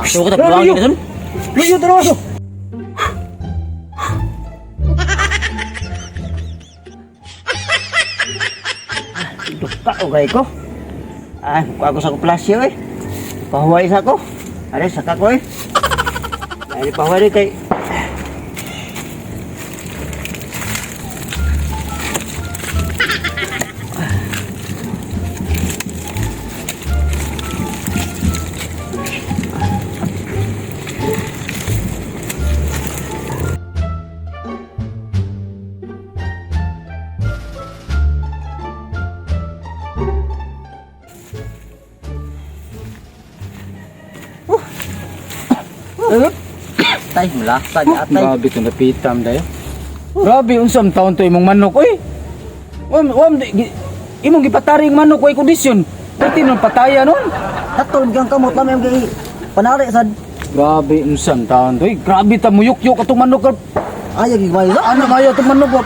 Aso ko ta buwang ni son. Luyo tara aso. Duka o gay ko. Ah, kuha ko sa plasyo eh. Pahuway sa ko. Are saka ko eh. Ay pahuway kay. Tay mulasa di atay. Grabe ito napitam dayo. Grabe unsam taon to imong manok oy. Imong gipatari ang manok way kondisyon. Pati nun pataya nun. Hatod kang kamot na may panari sad. Grabe unsam taon to. Grabe ta muyok-yok atong manok. Ay gigway na. Ano mayo atong manok?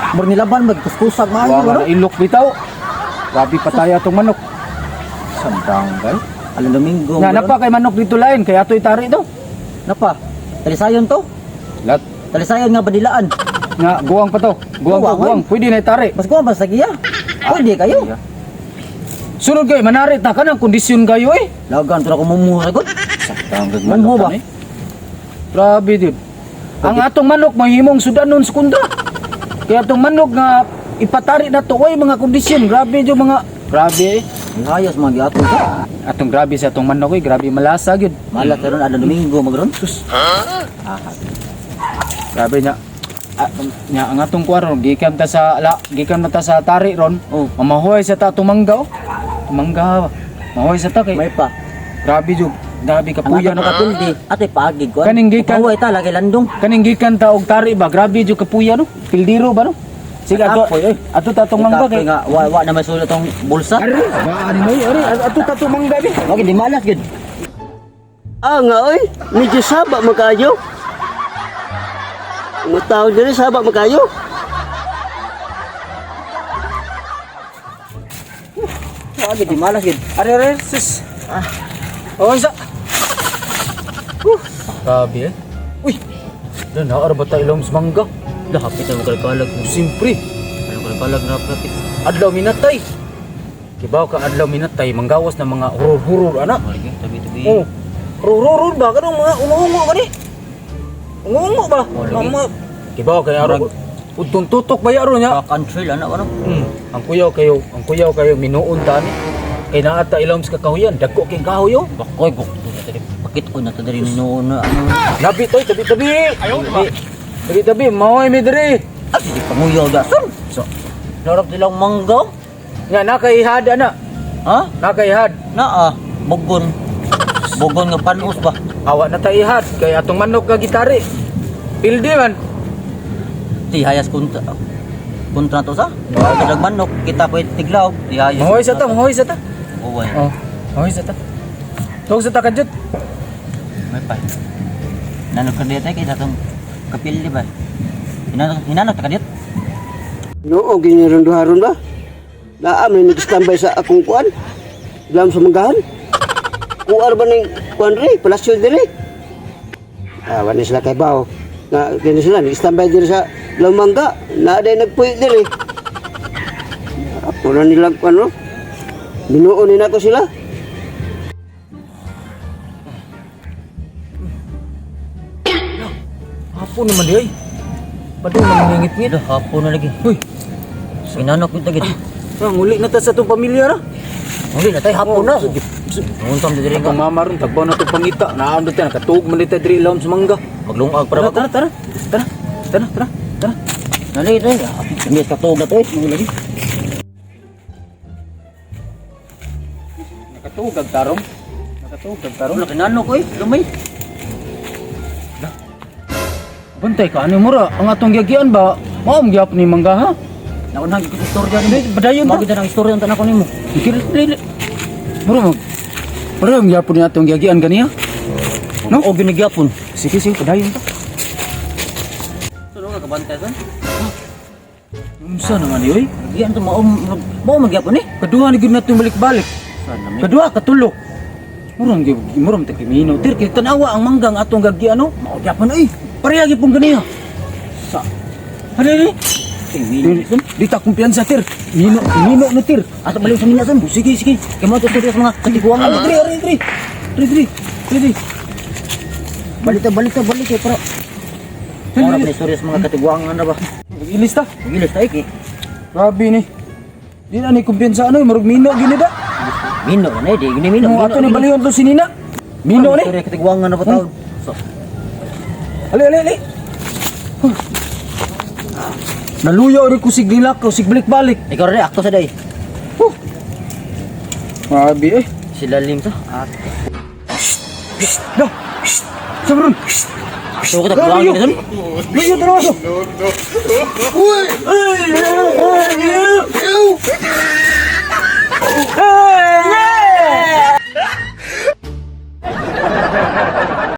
Bernilaban magkuskusak maayo Wa ano. na ilok bitaw. Grabe pataya atong manok. Santang kay. Alang Domingo. Nga napa kay manok dito lain kay atoy tari daw. Napa? Talisayon to. Lat Talisayon nga badilaan. nga guwang pa to. Guwang pa Guwang, guwang. Pwede na itari. Mas kuha ba sa giya? Pwede kayo. Sunod kay manari ta kanang kondisyon kayo eh. Lagan to na ko mumuha ko. Santang kag Mumuha ba? Grabe din. Ang atong manok mahimong sudanon sa kunda. Kaya atong manok nga ipatari na to way mga kondisyon. Grabe yung mga grabe eh. Hayos mga giato to. Atong grabe sa atong manok eh. Grabe malasa gyud. Malat ron ada Domingo magron. Sus. Grabe nya. Nya ang atong kuwaron gikan ta sa gikan ta sa tari ron. Oh. Mamahoy sa ta tumangga. Tumangga. Mahoy sa ta kay. May pa. Grabe jud. Grabe Ang kapuya ato no kapildi. Ate paagig ko. Kaning gikan- Huwag ta lagi landong. kaning gikan ta og tari ba. Grabe jud kapuya no. Pildiro ba no? Sige ato. Apoy, eh. Ato ta tumangga Ikapoy kay. nga wa na may sulit tong bulsa. Ari, ba ani mo ari ato ta tumangga di. Wag di malas gid. Ah nga oy, medyo saba makayo. Mga tao diri saba makayo. Wag di malas gid. Ari sis. Oh sa. Grabe eh. Uy. Dan na ba ta ilong sa mangga? Dah hapit ang kalkalag. Simpre. Ano kalkalag na kapit. Adlaw minatay. Kibaw ka adlaw minatay manggawas na mga hurur-hurur ana. Lagi tabi-tabi. Oh. Hurur-hurur ba kanang mga ungo-ungo ba ni? Ungo-ungo ba? Oh, lagi. Mga kibaw kay aron utong tutok ba yaro nya? Back and trail ana ano? Ang kuyaw kayo minuon tani. Kay naata ilong sa kakahuyan, dagko king kahoy yo. Bakoy buk. Pakit ko na to diri noon na ano. Labi toy tabi-tabi. Ayaw ba? Tabi-tabi maoy mi diri. Ah, di panguyaw da. So, Narap silang mangga. nga nakaihad ana. Ha? Nakaihad. Naa, bugon. Bugon nga panus ba? Awa na ta ihad kay atong manok nga gitari. Pildi man. Ti hayas kunta. Kontra to sa? Kadag manok, kita pwede tiglaw. Ti hayas. Mahoy sa ta. Uway. Oh, mahoy sa ta. Tog sa ta kadjut. May pa. Nanok ka dito kay datong kapil di ba? Hinanok ta kadit. Noo giniron duharon ba? Naa may nag-standby sa akong kuan. Dalam sa manggahan. Kuar ba ning kuan ri, palasyo diri. Ah, wala sila kay bawo. Na kini sila nag-standby diri sa Lamangga. Na day nagpuy diri. Ako na nilang kuan no. Binuon ni nako sila. Hapon naman di ay. Padung naman ngingit-ngit. Dah hapon na lagi. Uy, Hinanok kita gid. nguli na ta sa itong pamilya ra. Uli na tay hapon na. Untam di diri Ang ka. mama ron, tagbaw na itong pangita. Naandot yan, nakatuog man dito diri ilawom sa mangga. Maglungag para Tara, ba? tara, tara. Tara, tara, tara, tara. Nali tay. Hindi ka tuga to eh. Lagi. Nakatuog ang tarong. Nakatuog ang tarong. Wala hinanok ko eh. Lumay. Bantay ka, ano mo ra? Ang atong giyagian ba? Maom gyap ni mangga ha? Naunang ko istorya Hindi, nimo. badayon ta. Magita ng istorya ang tanan ko nimo. Dili. Muro mo. Muro mo gyapon ni atong giyagian ganiya. No? O ginigyapon. Sige, sige, padayon ta. Suno nga kabantay son. Unsa naman yoy? Giyan to mao magyapon eh. Kaduha ni gid nato balik-balik. Sana may. Kadua, katulo. Murang ta kimino. Tir kay tanawa ang manggang atong gagi ano? Mao gyapon ay. Parehagi pong ganiya. Sa. Hari. Di ta kumpiyansa tir. Mino ni tir. Ato balik sa minason. Sige. Kaya mo ito serious mga katiguangan. Tri. Balik eh, pero... Para pa serious mga katiguangan na ba? Ilis ta. Gilis tayo ki. Grabe ni. Di na ni kumpiyansa ano, marug mino gini da. Mino na di gini mino. Mo ato ni baliyon to si Nina. Mino ni. Sorry katiguangan na ba taon? So, Ali. Naluyaw rin ko siglilak ko, sigbalik-balik. ikaw rin akto sa day. Grabe eh. Sila lim sa. Dah. Sabrun. So kita buang ni sun. Luyo terus. Hey!